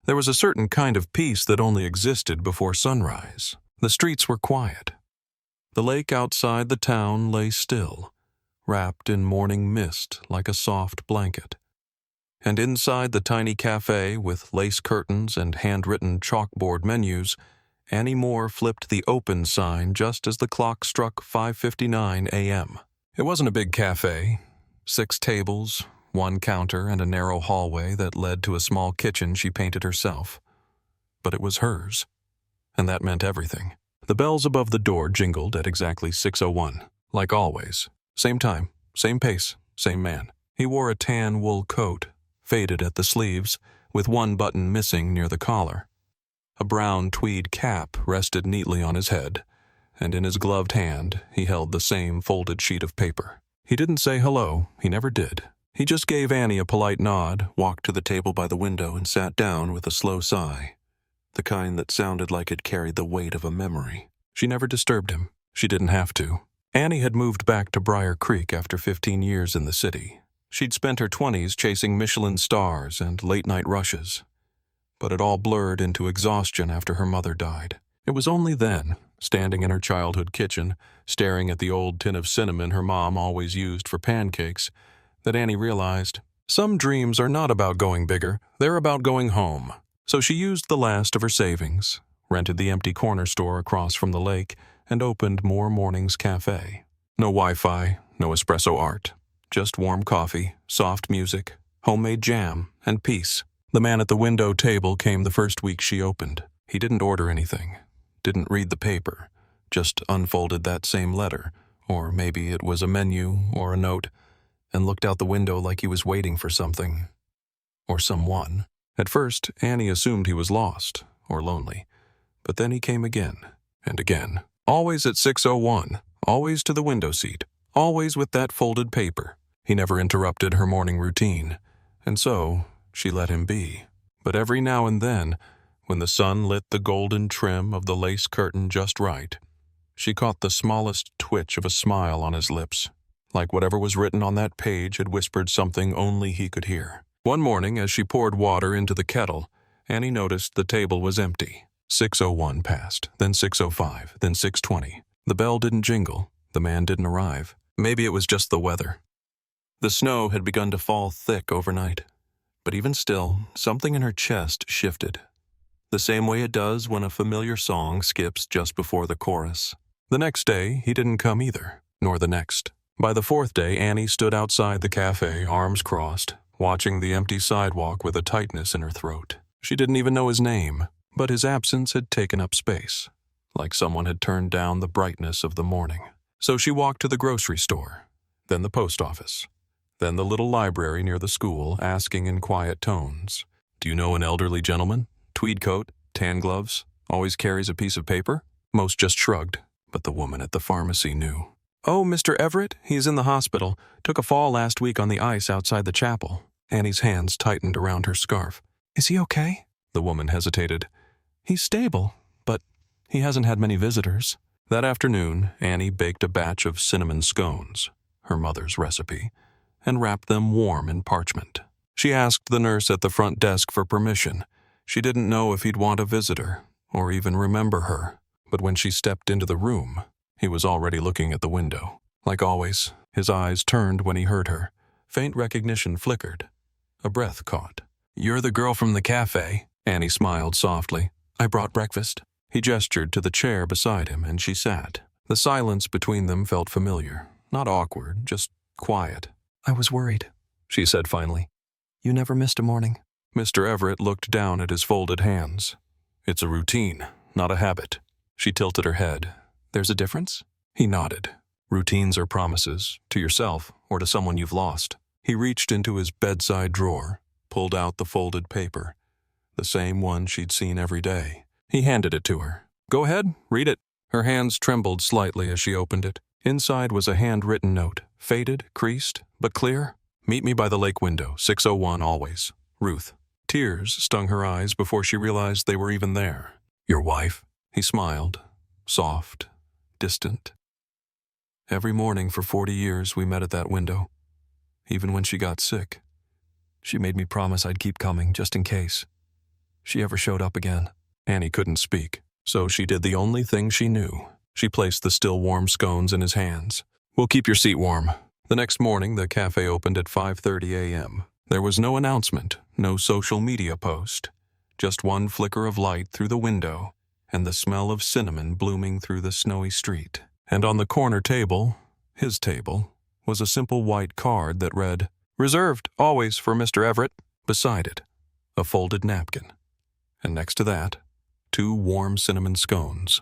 There was a certain kind of peace that only existed before sunrise. The streets were quiet. The lake outside the town lay still, wrapped in morning mist like a soft blanket. And inside the tiny cafe with lace curtains and handwritten chalkboard menus, Annie Moore flipped the open sign just as the clock struck 5:59 a.m. It wasn't a big cafe. 6 tables, 1 counter, and a narrow hallway that led to a small kitchen she painted herself. But it was hers, and that meant everything. The bells above the door jingled at exactly 6:01, like always. Same time, same pace, same man. He wore a tan wool coat, faded at the sleeves, with 1 button missing near the collar. A brown tweed cap rested neatly on his head, and in his gloved hand he held the same folded sheet of paper. He didn't say hello, he never did. He just gave Annie a polite nod, walked to the table by the window, and sat down with a slow sigh, the kind that sounded like it carried the weight of a memory. She never disturbed him. She didn't have to. Annie had moved back to Briar Creek after 15 years in the city. She'd spent her 20s chasing Michelin stars and late-night rushes, but it all blurred into exhaustion after her mother died. It was only then, standing in her childhood kitchen, staring at the old tin of cinnamon her mom always used for pancakes, that Annie realized, some dreams are not about going bigger, they're about going home. So she used the last of her savings, rented the empty corner store across from the lake, and opened More Mornings Café. No Wi-Fi, no espresso art, just warm coffee, soft music, homemade jam, and peace. The man at the window table came the first week she opened. He didn't order anything, didn't read the paper, just unfolded that same letter, or maybe it was a menu or a note, and looked out the window like he was waiting for something, or someone. At first, Annie assumed he was lost, or lonely, but then he came again, and again. Always at 6:01, always to the window seat, always with that folded paper. He never interrupted her morning routine, and so she let him be. But every now and then, when the sun lit the golden trim of the lace curtain just right, she caught the smallest twitch of a smile on his lips, like whatever was written on that page had whispered something only he could hear. One morning, as she poured water into the kettle, Annie noticed the table was empty. 6:01 passed, then 6:05, then 6:20. The bell didn't jingle, the man didn't arrive. Maybe it was just the weather. The snow had begun to fall thick overnight, but even still, something in her chest shifted, the same way it does when a familiar song skips just before the chorus. The next day, he didn't come either, nor the next. By the 4th day, Annie stood outside the cafe, arms crossed, watching the empty sidewalk with a tightness in her throat. She didn't even know his name, but his absence had taken up space, like someone had turned down the brightness of the morning. So she walked to the grocery store, then the post office, then the little library near the school, asking in quiet tones, "Do you know an elderly gentleman? Tweed coat, tan gloves, always carries a piece of paper?" Most just shrugged, but the woman at the pharmacy knew. "Oh, Mr. Everett, he's in the hospital. Took a fall last week on the ice outside the chapel." Annie's hands tightened around her scarf. "Is he okay?" The woman hesitated. "He's stable, but he hasn't had many visitors." That afternoon, Annie baked a batch of cinnamon scones, her mother's recipe, and wrapped them warm in parchment. She asked the nurse at the front desk for permission. She didn't know if he'd want a visitor, or even remember her, but when she stepped into the room, he was already looking at the window. Like always, his eyes turned when he heard her. Faint recognition flickered. A breath caught. "You're the girl from the cafe," Annie smiled softly. "I brought breakfast." He gestured to the chair beside him, and she sat. The silence between them felt familiar, not awkward, just quiet. "I was worried," she said finally. "You never missed a morning." Mr. Everett looked down at his folded hands. "It's a routine, not a habit." She tilted her head. "There's a difference?" He nodded. "Routines are promises, to yourself or to someone you've lost." He reached into his bedside drawer, pulled out the folded paper, the same one she'd seen every day. He handed it to her. "Go ahead, read it." Her hands trembled slightly as she opened it. Inside was a handwritten note, faded, creased, but clear. "Meet me by the lake window, 6:01 always. Ruth." Tears stung her eyes before she realized they were even there. "Your wife?" He smiled, soft, distant. "Every morning for 40 years we met at that window, even when she got sick. She made me promise I'd keep coming, just in case. she ever showed up again. Annie couldn't speak, so she did the only thing she knew. She placed the still warm scones in his hands. "We'll keep your seat warm." The next morning, the cafe opened at 5:30 a.m. There was no announcement, no social media post. Just one flicker of light through the window, and the smell of cinnamon blooming through the snowy street. And on the corner table, his table, was a simple white card that read, "Reserved, always, for Mr. Everett." Beside it, a folded napkin. And next to that, 2 warm cinnamon scones,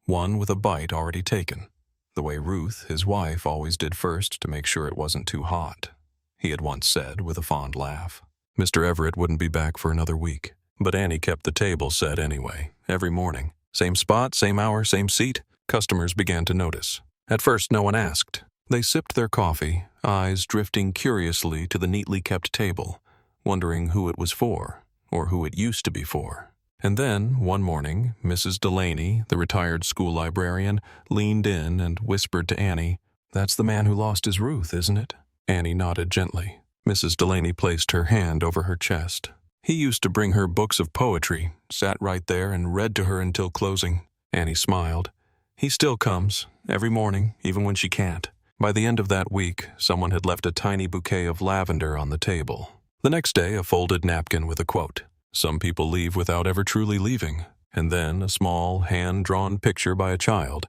one with a bite already taken, the way Ruth, his wife, always did first to make sure it wasn't too hot. He had once said with a fond laugh. Mr. Everett wouldn't be back for another week, but Annie kept the table set anyway, every morning. Same spot, same hour, same seat. Customers began to notice. At first, no one asked. They sipped their coffee, eyes drifting curiously to the neatly kept table, wondering who it was for, or who it used to be for. And then, one morning, Mrs. Delaney, the retired school librarian, leaned in and whispered to Annie, "That's the man who lost his Ruth, isn't it?" Annie nodded gently. Mrs. Delaney placed her hand over her chest. "He used to bring her books of poetry, sat right there and read to her until closing." Annie smiled. "He still comes, every morning, even when she can't." By the end of that week, someone had left a tiny bouquet of lavender on the table. The next day, a folded napkin with a quote. "Some people leave without ever truly leaving." And then a small, hand-drawn picture by a child.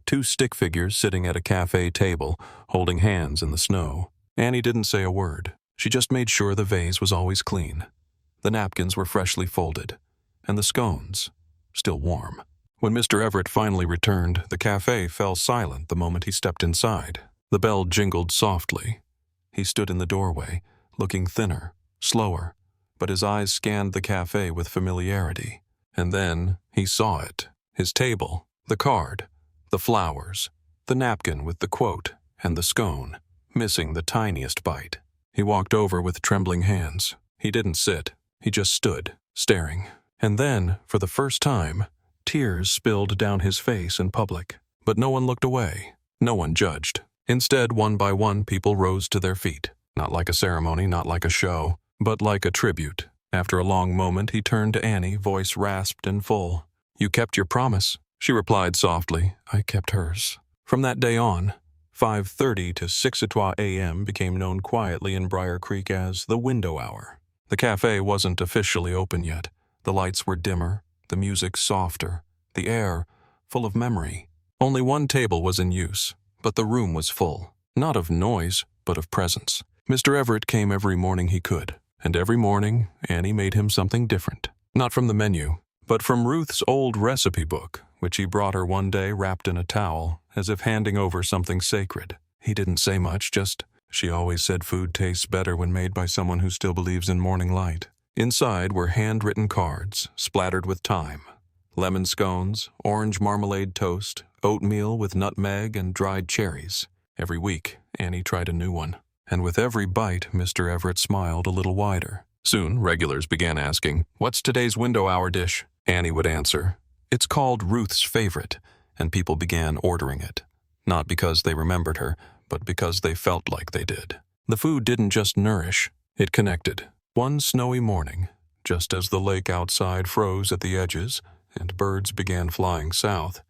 2 stick figures sitting at a cafe table, holding hands in the snow. Annie didn't say a word. She just made sure the vase was always clean. The napkins were freshly folded, and the scones still warm. When Mr. Everett finally returned, the cafe fell silent the moment he stepped inside. The bell jingled softly. He stood in the doorway, looking thinner, slower, but his eyes scanned the cafe with familiarity. And then he saw it. His table, the card, the flowers, the napkin with the quote, and the scone, missing the tiniest bite. He walked over with trembling hands. He didn't sit. He just stood, staring. And then, for the first time, tears spilled down his face in public. But no one looked away. No one judged. Instead, one by one, people rose to their feet. Not like a ceremony, not like a show, but like a tribute. After a long moment, he turned to Annie, voice rasped and full. "You kept your promise," she replied softly. "I kept hers." From that day on, 5:30 to 6:00 a.m. became known quietly in Briar Creek as the window hour. The cafe wasn't officially open yet. The lights were dimmer, the music softer, the air full of memory. Only one table was in use, but the room was full, not of noise, but of presence. Mr. Everett came every morning he could, and every morning Annie made him something different. Not from the menu, but from Ruth's old recipe book, which he brought her one day wrapped in a towel, as if handing over something sacred. He didn't say much, just, "She always said food tastes better when made by someone who still believes in morning light." Inside were handwritten cards, splattered with thyme. Lemon scones, orange marmalade toast, oatmeal with nutmeg and dried cherries. Every week, Annie tried a new one. And with every bite, Mr. Everett smiled a little wider. Soon, regulars began asking, "What's today's window hour dish?" Annie would answer, "It's called Ruth's Favorite," and people began ordering it. Not because they remembered her, but because they felt like they did. The food didn't just nourish, it connected. One snowy morning, just as the lake outside froze at the edges and birds began flying south,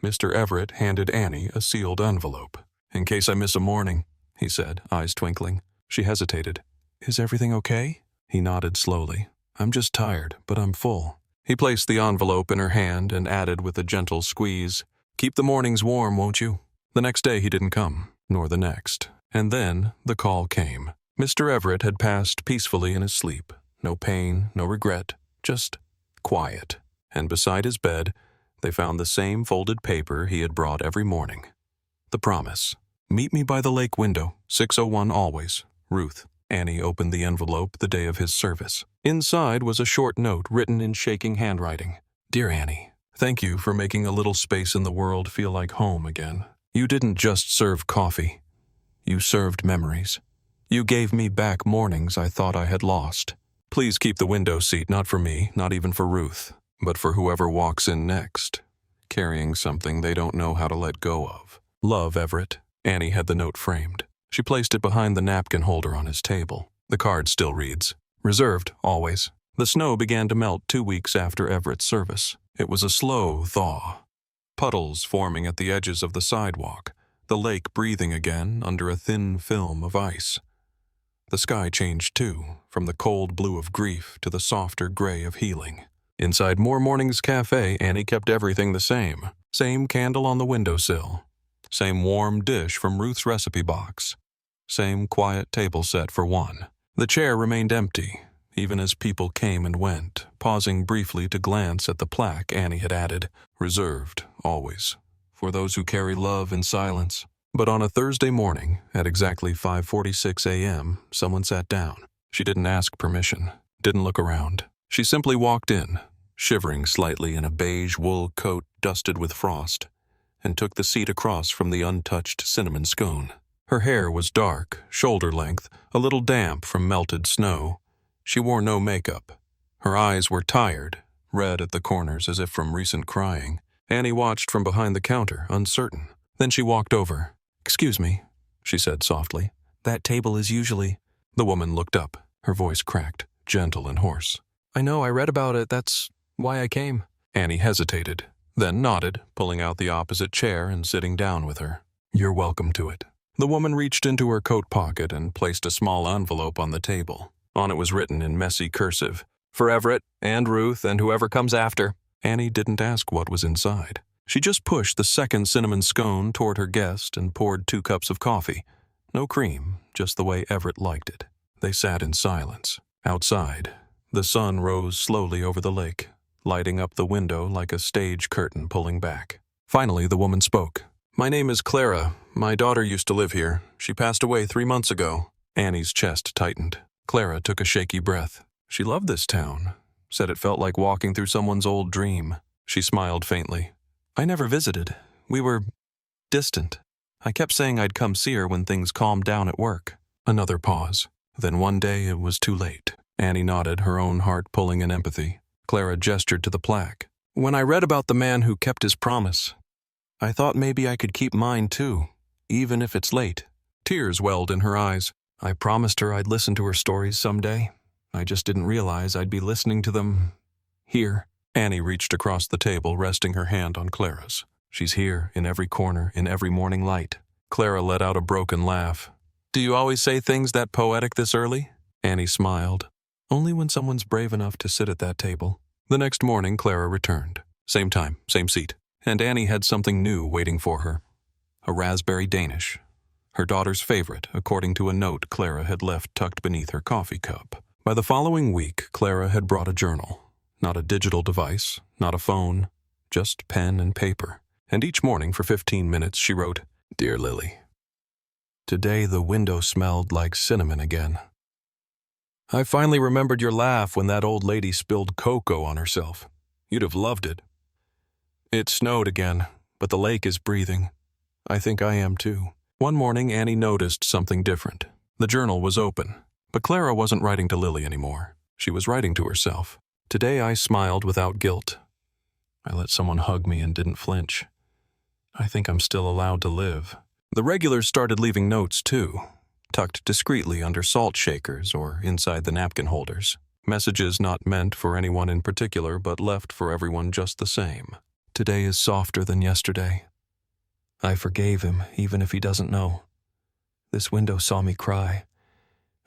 Mr. Everett handed Annie a sealed envelope. "In case I miss a morning," he said, eyes twinkling. She hesitated. "Is everything okay?" He nodded slowly. "I'm just tired, but I'm full." He placed the envelope in her hand and added with a gentle squeeze, "Keep the mornings warm, won't you?" The next day he didn't come, nor the next. And then the call came. Mr. Everett had passed peacefully in his sleep. No pain, no regret, just quiet. And beside his bed, they found the same folded paper he had brought every morning. The promise. "Meet me by the lake window, 6:01 always. Ruth." Annie opened the envelope the day of his service. Inside was a short note written in shaking handwriting. "Dear Annie, thank you for making a little space in the world feel like home again. You didn't just serve coffee. You served memories. You gave me back mornings I thought I had lost. Please keep the window seat, not for me, not even for Ruth, but for whoever walks in next, carrying something they don't know how to let go of. Love, Everett." Annie had the note framed. She placed it behind the napkin holder on his table. The card still reads, "Reserved, always. The snow began to melt 2 weeks after Everett's service. It was a slow thaw. Puddles forming at the edges of the sidewalk, the lake breathing again under a thin film of ice. The sky changed too, from the cold blue of grief to the softer gray of healing. Inside More Morning's Café, Annie kept everything the same. Same candle on the windowsill. Same warm dish from Ruth's recipe box. Same quiet table set for one. The chair remained empty, even as people came and went, pausing briefly to glance at the plaque Annie had added, reserved, always, for those who carry love in silence. But on a Thursday morning, at exactly 5:46 a.m., someone sat down. She didn't ask permission, didn't look around. She simply walked in, shivering slightly in a beige wool coat dusted with frost, and took the seat across from the untouched cinnamon scone. Her hair was dark, shoulder length, a little damp from melted snow. She wore no makeup. Her eyes were tired, red at the corners as if from recent crying. Annie watched from behind the counter, uncertain. Then she walked over. "Excuse me," she said softly. "That table is usually—" The woman looked up, her voice cracked, gentle and hoarse. "I know, I read about it, that's why I came." Annie hesitated, then nodded, pulling out the opposite chair and sitting down with her. "You're welcome to it." The woman reached into her coat pocket and placed a small envelope on the table. On it was written in messy cursive, "For Everett and Ruth and whoever comes after." Annie didn't ask what was inside. She just pushed the second cinnamon scone toward her guest and poured 2 cups of coffee. No cream, just the way Everett liked it. They sat in silence. Outside, the sun rose slowly over the lake, lighting up the window like a stage curtain pulling back. Finally, the woman spoke. "My name is Clara. My daughter used to live here. She passed away 3 months ago." Annie's chest tightened. Clara took a shaky breath. She loved this town, said it felt like walking through someone's old dream. She smiled faintly. "I never visited. We were distant. I kept saying I'd come see her when things calmed down at work." Another pause. Then one day it was too late. Annie nodded, her own heart pulling in empathy. Clara gestured to the plaque. "When I read about the man who kept his promise, I thought maybe I could keep mine too, even if it's late." Tears welled in her eyes. "I promised her I'd listen to her stories someday. I just didn't realize I'd be listening to them here." Annie reached across the table, resting her hand on Clara's. "She's here, in every corner, in every morning light." Clara let out a broken laugh. "Do you always say things that poetic this early?" Annie smiled. "Only when someone's brave enough to sit at that table." The next morning, Clara returned. Same time, same seat. And Annie had something new waiting for her. A raspberry Danish. Her daughter's favorite, according to a note Clara had left tucked beneath her coffee cup. By the following week, Clara had brought a journal. Not a digital device, not a phone, just pen and paper. And each morning for 15 minutes she wrote, "Dear Lily, today the window smelled like cinnamon again. I finally remembered your laugh when that old lady spilled cocoa on herself. You'd have loved it. It snowed again, but the lake is breathing. I think I am too." One morning, Annie noticed something different. The journal was open, but Clara wasn't writing to Lily anymore. She was writing to herself. "Today I smiled without guilt. I let someone hug me and didn't flinch. I think I'm still allowed to live." The regulars started leaving notes too, tucked discreetly under salt shakers or inside the napkin holders. Messages not meant for anyone in particular, but left for everyone just the same. "Today is softer than yesterday. I forgave him, even if he doesn't know. This window saw me cry,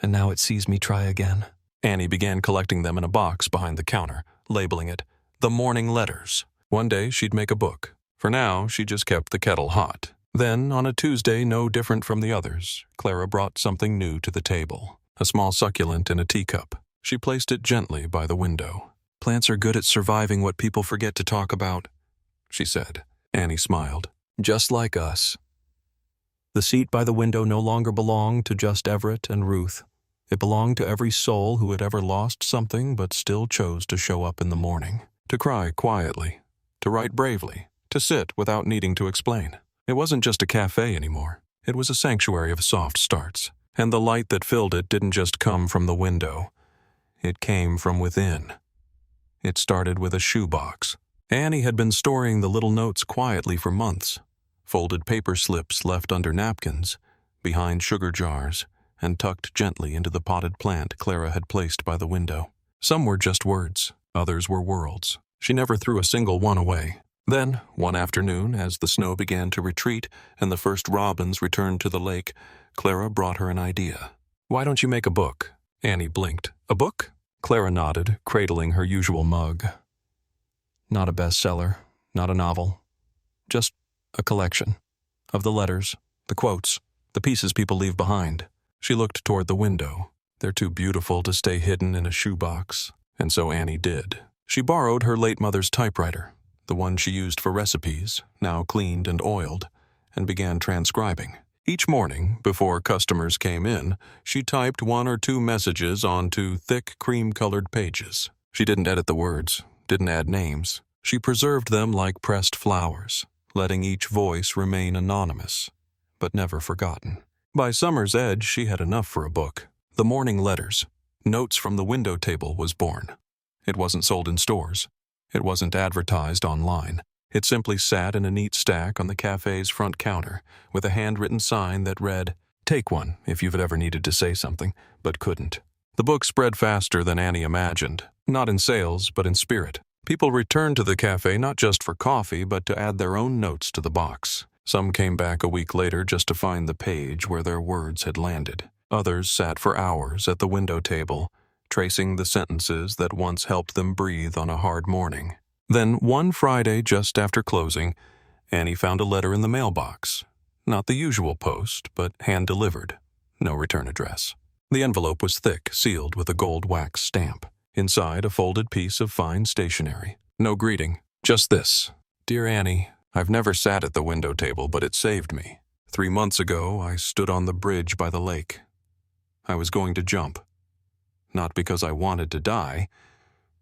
and now it sees me try again." Annie began collecting them in a box behind the counter, labeling it "The Morning Letters." One day she'd make a book. For now, she just kept the kettle hot. Then, on a Tuesday no different from the others, Clara brought something new to the table. A small succulent in a teacup. She placed it gently by the window. "Plants are good at surviving what people forget to talk about," she said. Annie smiled. "Just like us." The seat by the window no longer belonged to just Everett and Ruth. It belonged to every soul who had ever lost something but still chose to show up in the morning. To cry quietly. To write bravely. To sit without needing to explain. It wasn't just a cafe anymore. It was a sanctuary of soft starts. And the light that filled it didn't just come from the window. It came from within. It started with a shoebox. Annie had been storing the little notes quietly for months. Folded paper slips left under napkins, behind sugar jars, and tucked gently into the potted plant Clara had placed by the window. Some were just words, others were worlds. She never threw a single one away. Then, one afternoon, as the snow began to retreat and the first robins returned to the lake, Clara brought her an idea. "Why don't you make a book?" Annie blinked. "A book?" Clara nodded, cradling her usual mug. "Not a bestseller, not a novel. Just a collection. Of the letters, the quotes, the pieces people leave behind." She looked toward the window. "They're too beautiful to stay hidden in a shoebox." And so Annie did. She borrowed her late mother's typewriter, the one she used for recipes, now cleaned and oiled, and began transcribing. Each morning, before customers came in, she typed 1 or 2 messages onto thick cream-colored pages. She didn't edit the words, didn't add names. She preserved them like pressed flowers, letting each voice remain anonymous, but never forgotten. By summer's edge, she had enough for a book. The Morning Letters, Notes from the Window Table, was born. It wasn't sold in stores. It wasn't advertised online. It simply sat in a neat stack on the cafe's front counter with a handwritten sign that read, "Take one if you've ever needed to say something, but couldn't." The book spread faster than Annie imagined, not in sales, but in spirit. People returned to the cafe not just for coffee, but to add their own notes to the box. Some came back a week later just to find the page where their words had landed. Others sat for hours at the window table, tracing the sentences that once helped them breathe on a hard morning. Then, one Friday just after closing, Annie found a letter in the mailbox. Not the usual post, but hand-delivered. No return address. The envelope was thick, sealed with a gold wax stamp. Inside, a folded piece of fine stationery. No greeting, just this. "Dear Annie, I've never sat at the window table, but it saved me. 3 months ago, I stood on the bridge by the lake. I was going to jump. Not because I wanted to die,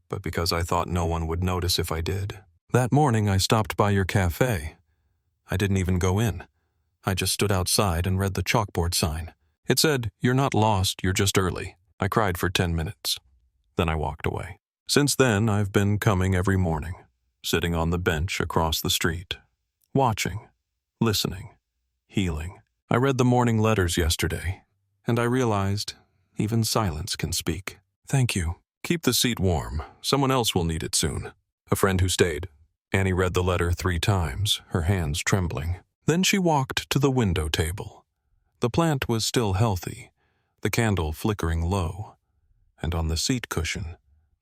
but because I thought no one would notice if I did. That morning I stopped by your cafe. I didn't even go in. I just stood outside and read the chalkboard sign. It said, 'You're not lost, you're just early.' I cried for 10 minutes. Then I walked away. Since then, I've been coming every morning, sitting on the bench across the street, watching, listening, healing. I read the morning letters yesterday, and I realized even silence can speak. Thank you. Keep the seat warm. Someone else will need it soon." A friend who stayed. Annie read the letter 3 times, her hands trembling. Then she walked to the window table. The plant was still healthy, the candle flickering low, and on the seat cushion,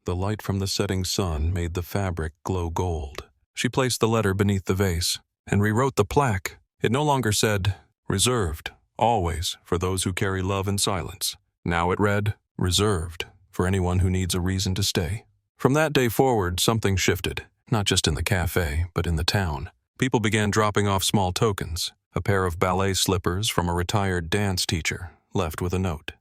the light from the setting sun made the fabric glow gold. She placed the letter beneath the vase and rewrote the plaque. It no longer said, "Reserved, always, for those who carry love in silence." Now it read, "Reserved, for anyone who needs a reason to stay." From that day forward, something shifted, not just in the cafe, but in the town. People began dropping off small tokens, a pair of ballet slippers from a retired dance teacher, left with a note.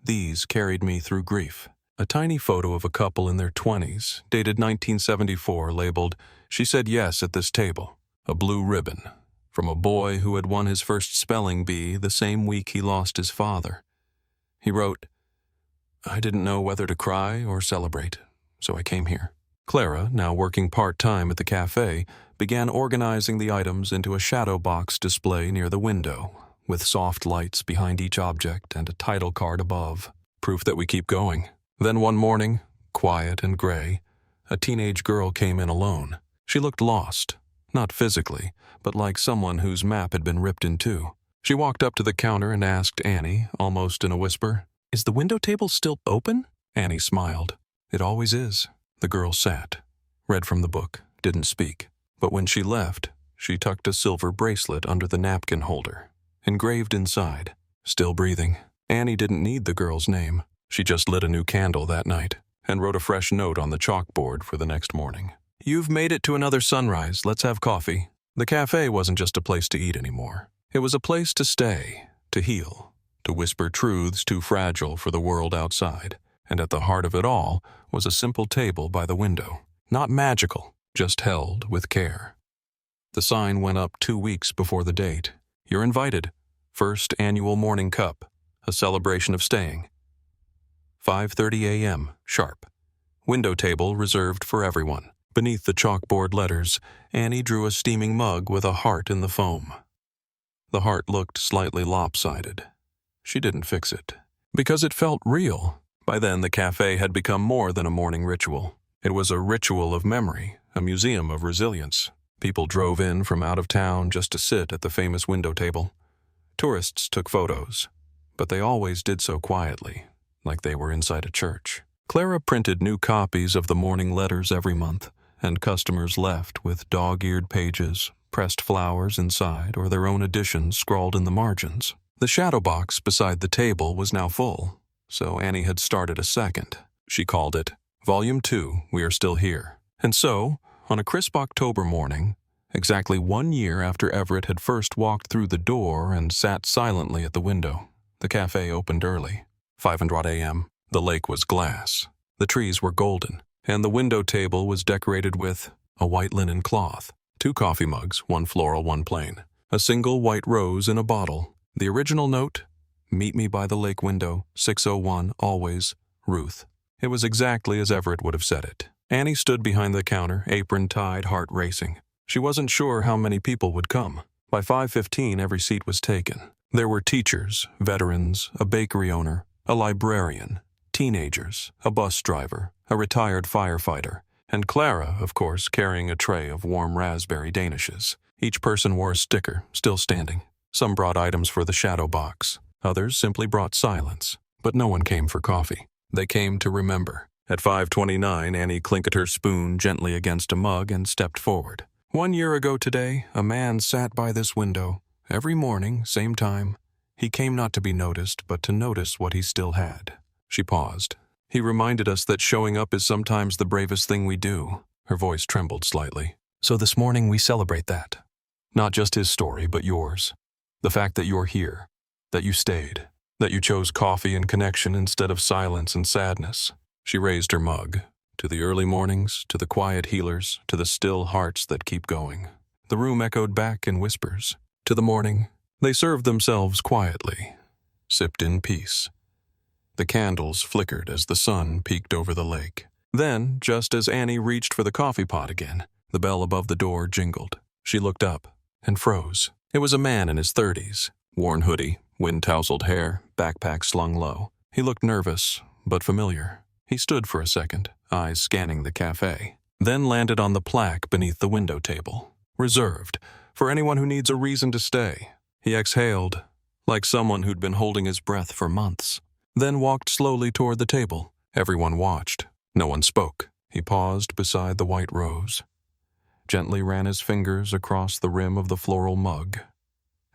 These carried me through grief. A tiny photo of a couple in their 20s, dated 1974, labeled, "She said yes at this table." A blue ribbon, from a boy who had won his first spelling bee the same week he lost his father. He wrote, "I didn't know whether to cry or celebrate, so I came here." Clara, now working part-time at the cafe, began organizing the items into a shadow box display near the window, with soft lights behind each object and a title card above, proof that we keep going. Then one morning, quiet and gray, a teenage girl came in alone. She looked lost, not physically, but like someone whose map had been ripped in two. She walked up to the counter and asked Annie, almost in a whisper, "Is the window table still open?" Annie smiled. "It always is." The girl sat, read from the book, didn't speak. But when she left, she tucked a silver bracelet under the napkin holder, engraved inside, "Still breathing." Annie didn't need the girl's name. She just lit a new candle that night and wrote a fresh note on the chalkboard for the next morning. "You've made it to another sunrise. Let's have coffee." The cafe wasn't just a place to eat anymore. It was a place to stay, to heal, to whisper truths too fragile for the world outside. And at the heart of it all was a simple table by the window. Not magical, just held with care. The sign went up 2 weeks before the date. "You're invited. First annual morning cup. A celebration of staying. 5:30 a.m. sharp. Window table reserved for everyone." Beneath the chalkboard letters, Annie drew a steaming mug with a heart in the foam. The heart looked slightly lopsided. She didn't fix it. Because it felt real. By then, the cafe had become more than a morning ritual. It was a ritual of memory, a museum of resilience. People drove in from out of town just to sit at the famous window table. Tourists took photos, but they always did so quietly, like they were inside a church. Clara printed new copies of the morning letters every month, and customers left with dog-eared pages, pressed flowers inside, or their own editions scrawled in the margins. The shadow box beside the table was now full, so Annie had started a second. She called it Volume 2, We Are Still Here. And so, on a crisp October morning, exactly 1 year after Everett had first walked through the door and sat silently at the window, the cafe opened early. 5:00 a.m. The lake was glass. The trees were golden, and the window table was decorated with a white linen cloth, 2 coffee mugs, 1 floral, 1 plain, a single white rose in a bottle, the original note, "Meet me by the lake window, 6:01, always, Ruth." It was exactly as Everett would have said it. Annie stood behind the counter, apron tied, heart racing. She wasn't sure how many people would come. By 5:15, every seat was taken. There were teachers, veterans, a bakery owner, a librarian, teenagers, a bus driver, a retired firefighter, and Clara, of course, carrying a tray of warm raspberry danishes. Each person wore a sticker, still standing. Some brought items for the shadow box. Others simply brought silence. But no one came for coffee. They came to remember. At 5:29, Annie clinked her spoon gently against a mug and stepped forward. 1 year ago today, a man sat by this window. Every morning, same time. He came not to be noticed, but to notice what he still had. She paused. He reminded us that showing up is sometimes the bravest thing we do. Her voice trembled slightly. So this morning we celebrate that. Not just his story, but yours. The fact that you're here, that you stayed, that you chose coffee and connection instead of silence and sadness. She raised her mug. To the early mornings, to the quiet healers, to the still hearts that keep going. The room echoed back in whispers. To the morning, they served themselves quietly, sipped in peace. The candles flickered as the sun peeked over the lake. Then, just as Annie reached for the coffee pot again, the bell above the door jingled. She looked up and froze. It was a man in his 30s, worn hoodie, wind-tousled hair, backpack slung low. He looked nervous, but familiar. He stood for a second, eyes scanning the cafe, then landed on the plaque beneath the window table. Reserved, for anyone who needs a reason to stay. He exhaled, like someone who'd been holding his breath for months, then walked slowly toward the table. Everyone watched. No one spoke. He paused beside the white rose, gently ran his fingers across the rim of the floral mug,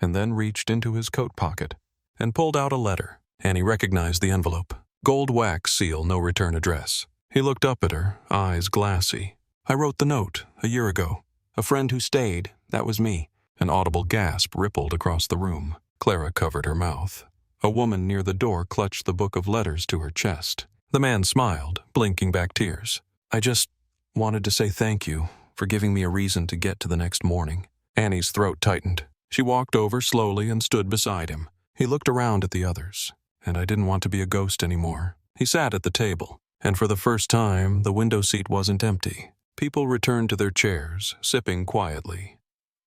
and then reached into his coat pocket and pulled out a letter. Annie recognized the envelope. Gold wax seal, no return address. He looked up at her, eyes glassy. "I wrote the note, a year ago. A friend who stayed, that was me." An audible gasp rippled across the room. Clara covered her mouth. A woman near the door clutched the book of letters to her chest. The man smiled, blinking back tears. "I just wanted to say thank you for giving me a reason to get to the next morning." Annie's throat tightened. She walked over slowly and stood beside him. He looked around at the others, and I didn't want to be a ghost anymore. He sat at the table, and for the first time, the window seat wasn't empty. People returned to their chairs, sipping quietly.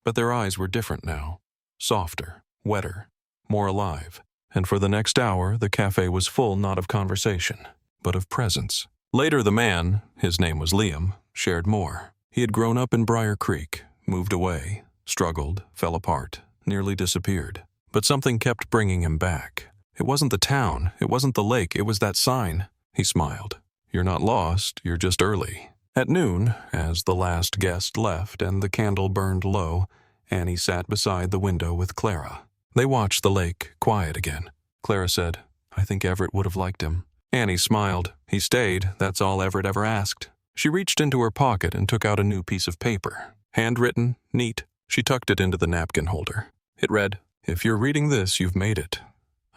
But their eyes were different now, softer, wetter, more alive. And for the next hour, the cafe was full not of conversation, but of presence. Later, the man, his name was Liam, shared more. He had grown up in Briar Creek, moved away, struggled, fell apart, nearly disappeared. But something kept bringing him back. It wasn't the town, it wasn't the lake, it was that sign. He smiled. "You're not lost, you're just early." At noon, as the last guest left and the candle burned low, Annie sat beside the window with Clara. They watched the lake, quiet again. Clara said, "I think Everett would have liked him." Annie smiled. "He stayed, that's all Everett ever asked." She reached into her pocket and took out a new piece of paper. Handwritten, neat. She tucked it into the napkin holder. It read, "If you're reading this, you've made it.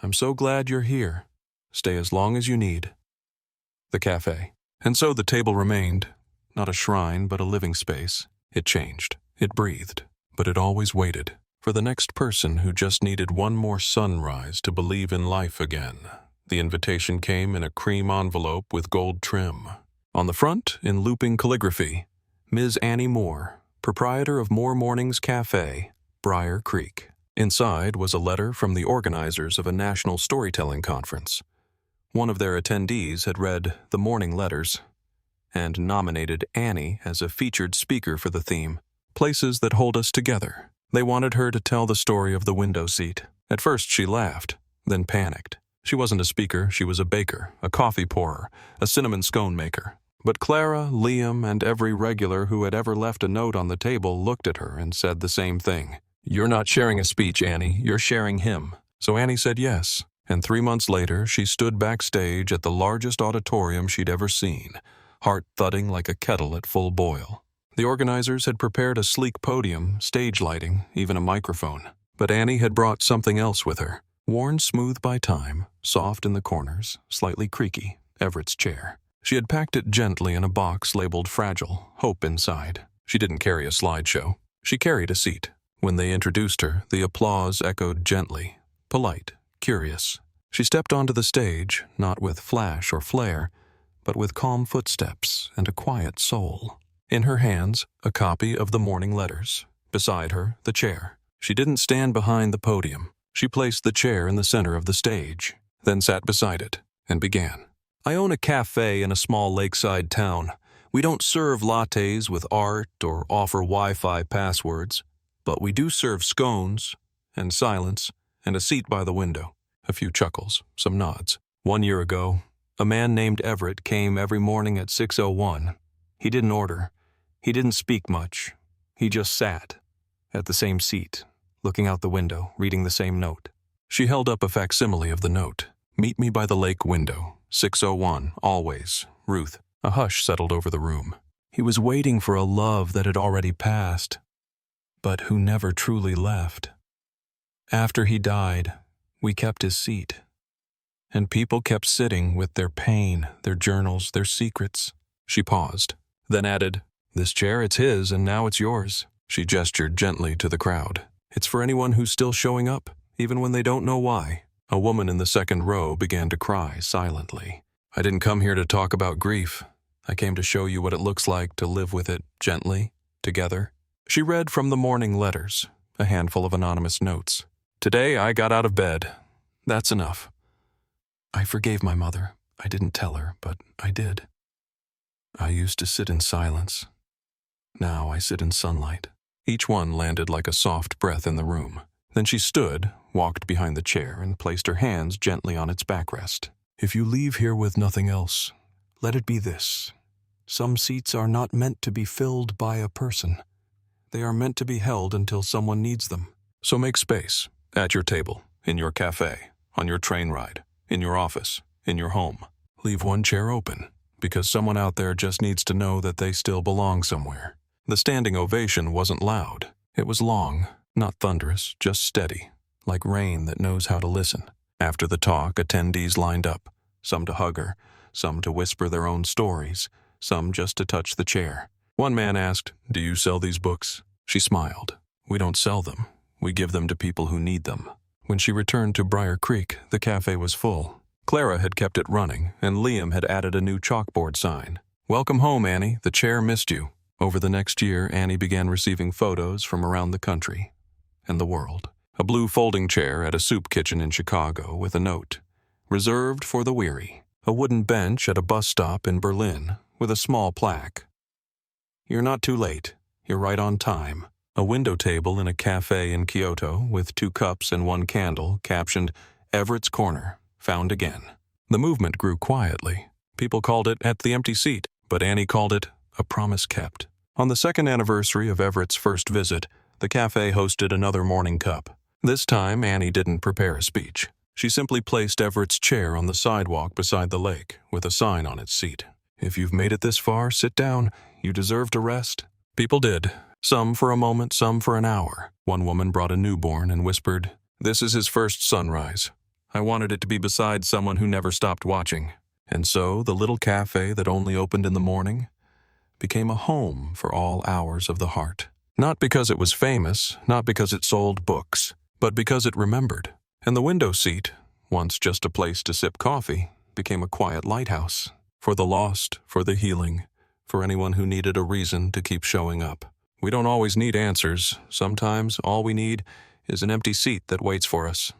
I'm so glad you're here. Stay as long as you need." The cafe. And so the table remained. Not a shrine, but a living space. It changed. It breathed. But it always waited for the next person who just needed one more sunrise to believe in life again. The invitation came in a cream envelope with gold trim. On the front, in looping calligraphy, Ms. Annie Moore, proprietor of Moore Mornings Café, Briar Creek. Inside was a letter from the organizers of a national storytelling conference. One of their attendees had read the morning letters and nominated Annie as a featured speaker for the theme, Places That Hold Us Together. They wanted her to tell the story of the window seat. At first she laughed, then panicked. She wasn't a speaker, she was a baker, a coffee pourer, a cinnamon scone maker. But Clara, Liam, and every regular who had ever left a note on the table looked at her and said the same thing. "You're not sharing a speech, Annie, you're sharing him." So Annie said yes, and 3 months later she stood backstage at the largest auditorium she'd ever seen, heart thudding like a kettle at full boil. The organizers had prepared a sleek podium, stage lighting, even a microphone. But Annie had brought something else with her. Worn smooth by time, soft in the corners, slightly creaky, Everett's chair. She had packed it gently in a box labeled Fragile, Hope inside. She didn't carry a slideshow. She carried a seat. When they introduced her, the applause echoed gently, polite, curious. She stepped onto the stage, not with flash or flare, but with calm footsteps and a quiet soul. In her hands, a copy of the morning letters. Beside her, the chair. She didn't stand behind the podium. She placed the chair in the center of the stage, then sat beside it, and began. "I own a cafe in a small lakeside town. We don't serve lattes with art or offer Wi-Fi passwords, but we do serve scones, and silence, and a seat by the window." A few chuckles, some nods. "1 year ago, a man named Everett came every morning at 6:01. He didn't order. He didn't speak much. He just sat at the same seat, looking out the window, reading the same note." She held up a facsimile of the note. "Meet me by the lake window, 6:01, always, Ruth." A hush settled over the room. He was waiting for a love that had already passed, but who never truly left. After he died, we kept his seat. And people kept sitting with their pain, their journals, their secrets. She paused, then added, "This chair, it's his, and now it's yours." She gestured gently to the crowd. "It's for anyone who's still showing up, even when they don't know why." A woman in the second row began to cry silently. "I didn't come here to talk about grief. I came to show you what it looks like to live with it gently, together." She read from the morning letters, a handful of anonymous notes. "Today I got out of bed. That's enough. I forgave my mother. I didn't tell her, but I did. I used to sit in silence. Now I sit in sunlight." Each one landed like a soft breath in the room. Then she stood, walked behind the chair, and placed her hands gently on its backrest. "If you leave here with nothing else, let it be this. Some seats are not meant to be filled by a person. They are meant to be held until someone needs them. So make space, at your table, in your cafe, on your train ride, in your office, in your home. Leave one chair open, because someone out there just needs to know that they still belong somewhere." The standing ovation wasn't loud. It was long, not thunderous, just steady, like rain that knows how to listen. After the talk, attendees lined up, some to hug her, some to whisper their own stories, some just to touch the chair. One man asked, "Do you sell these books?" She smiled. "We don't sell them. We give them to people who need them." When she returned to Briar Creek, the cafe was full. Clara had kept it running, and Liam had added a new chalkboard sign. "Welcome home, Annie. The chair missed you." Over the next year, Annie began receiving photos from around the country and the world. A blue folding chair at a soup kitchen in Chicago with a note, "Reserved for the weary." A wooden bench at a bus stop in Berlin with a small plaque, "You're not too late. You're right on time." A window table in a cafe in Kyoto with 2 cups and 1 candle captioned, "Everett's Corner, found again." The movement grew quietly. People called it "At the Empty Seat," but Annie called it "A Promise Kept." On the 2nd anniversary of Everett's first visit, the cafe hosted another morning cup. This time, Annie didn't prepare a speech. She simply placed Everett's chair on the sidewalk beside the lake, with a sign on its seat. "If you've made it this far, sit down. You deserve to rest." People did. Some for a moment, some for an hour. One woman brought a newborn and whispered, "This is his first sunrise. I wanted it to be beside someone who never stopped watching." And so, the little cafe that only opened in the morning became a home for all hours of the heart. Not because it was famous, not because it sold books, but because it remembered. And the window seat, once just a place to sip coffee, became a quiet lighthouse. For the lost, for the healing, for anyone who needed a reason to keep showing up. We don't always need answers. Sometimes all we need is an empty seat that waits for us.